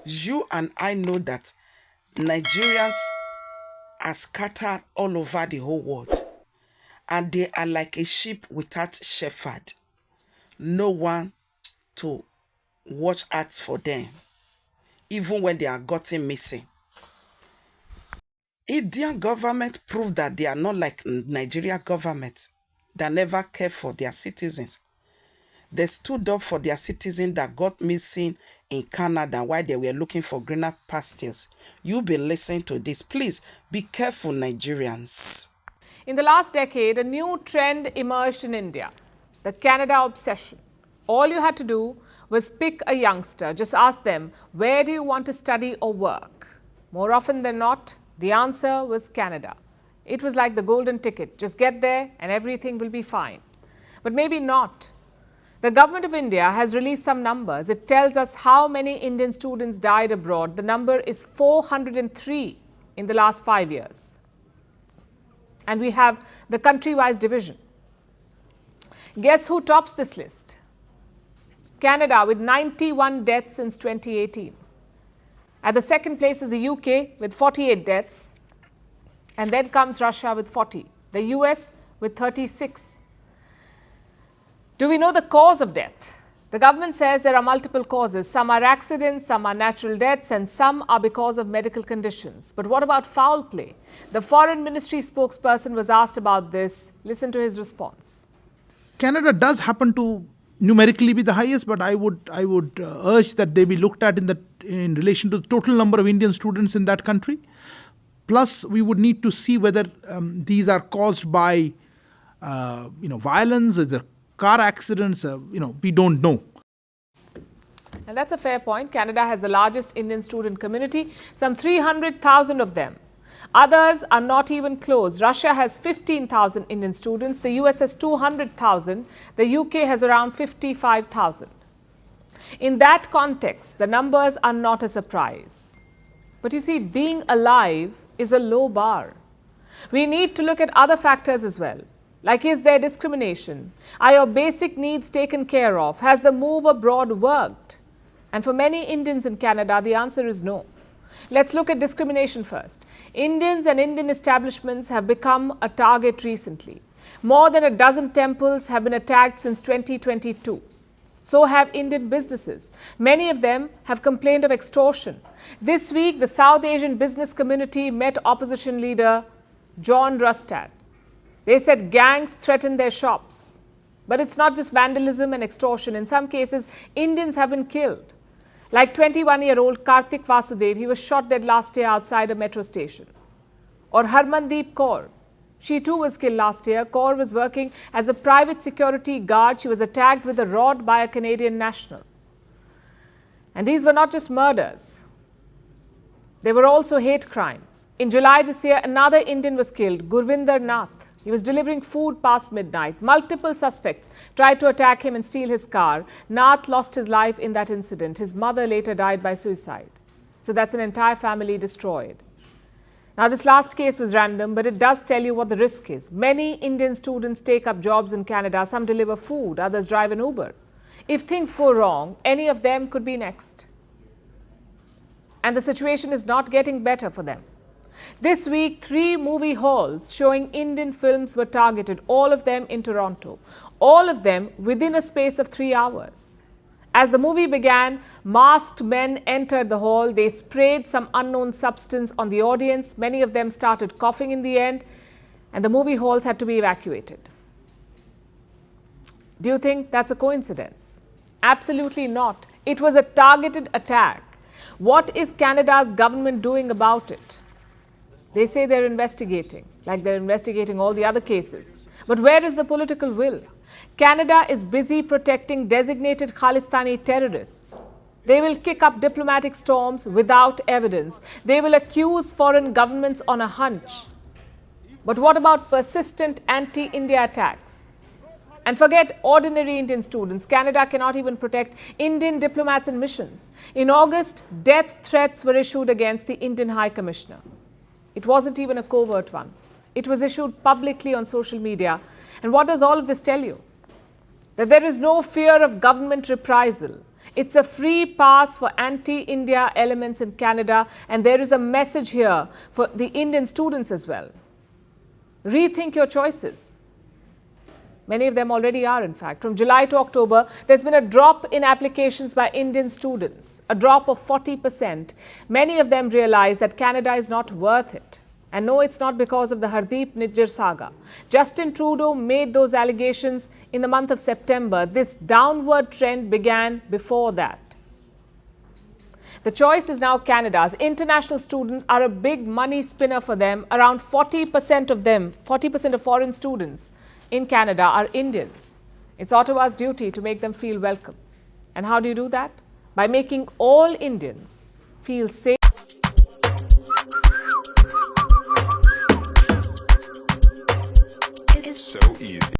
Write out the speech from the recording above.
You and I know that Nigerians are scattered all over the whole world, and they are like a sheep without shepherd. No one to watch out for them, even when they are gotten missing. Indian government proved that they are not like Nigeria government that never care for their citizens. They stood up for their citizens that got missing in Canada while they were looking for greener pastures. You be listening to this. Please be careful, Nigerians. In the last decade, a new trend emerged in India, the Canada obsession. All you had to do was pick a youngster, just ask them, where do you want to study or work? More often than not, the answer was Canada. It was like the golden ticket, just get there and everything will be fine. But maybe not. The government of India has released some numbers. It tells us how many Indian students died abroad. The number is 403 in the last 5 years. And we have the country-wise division. Guess who tops this list? Canada with 91 deaths since 2018. At the second place is the UK with 48 deaths. And then comes Russia with 40. The US with 36. Do we know the cause of death? The government says there are multiple causes. Some are accidents, some are natural deaths, and some are because of medical conditions. But what about foul play? The Foreign Ministry spokesperson was asked about this. Listen to his response. Canada does happen to numerically be the highest, but I would urge that they be looked at in relation to the total number of Indian students in that country. Plus, we would need to see whether these are caused by violence, either car accidents. We don't know. And that's a fair point. Canada has the largest Indian student community, some 300,000 of them. Others are not even close. Russia has 15,000 Indian students. The US has 200,000. The UK has around 55,000. In that context, the numbers are not a surprise. But you see, being alive is a low bar. We need to look at other factors as well. Like, is there discrimination? Are your basic needs taken care of? Has the move abroad worked? And for many Indians in Canada, the answer is no. Let's look at discrimination first. Indians and Indian establishments have become a target recently. More than a dozen temples have been attacked since 2022. So have Indian businesses. Many of them have complained of extortion. This week, the South Asian business community met opposition leader John Rustad. They said gangs threaten their shops. But it's not just vandalism and extortion. In some cases, Indians have been killed. Like 21-year-old Karthik Vasudev, he was shot dead last year outside a metro station. Or Harmandeep Kaur. She too was killed last year. Kaur was working as a private security guard. She was attacked with a rod by a Canadian national. And these were not just murders. They were also hate crimes. In July this year, another Indian was killed, Gurvinder Nath. He was delivering food past midnight. Multiple suspects tried to attack him and steal his car. Nath lost his life in that incident. His mother later died by suicide. So that's an entire family destroyed. Now, this last case was random, but it does tell you what the risk is. Many Indian students take up jobs in Canada. Some deliver food, others drive an Uber. If things go wrong, any of them could be next. And the situation is not getting better for them. This week, 3 movie halls showing Indian films were targeted, all of them in Toronto. All of them within a space of 3 hours. As the movie began, masked men entered the hall. They sprayed some unknown substance on the audience. Many of them started coughing in the end, and the movie halls had to be evacuated. Do you think that's a coincidence? Absolutely not. It was a targeted attack. What is Canada's government doing about it? They say they're investigating, like they're investigating all the other cases. But where is the political will? Canada is busy protecting designated Khalistani terrorists. They will kick up diplomatic storms without evidence. They will accuse foreign governments on a hunch. But what about persistent anti-India attacks? And forget ordinary Indian students. Canada cannot even protect Indian diplomats and missions. In August, death threats were issued against the Indian High Commissioner. It wasn't even a covert one. It was issued publicly on social media. And what does all of this tell you? That there is no fear of government reprisal. It's a free pass for anti-India elements in Canada, and there is a message here for the Indian students as well. Rethink your choices. Many of them already are, in fact. From July to October, there's been a drop in applications by Indian students, a drop of 40%. Many of them realize that Canada is not worth it. And no, it's not because of the Hardeep Nijjar saga. Justin Trudeau made those allegations in the month of September. This downward trend began before that. The choice is now Canada's. International students are a big money spinner for them. Around 40% of them, 40% of foreign students in Canada are Indians. It's Ottawa's duty to make them feel welcome. And how do you do that? By making all Indians feel safe.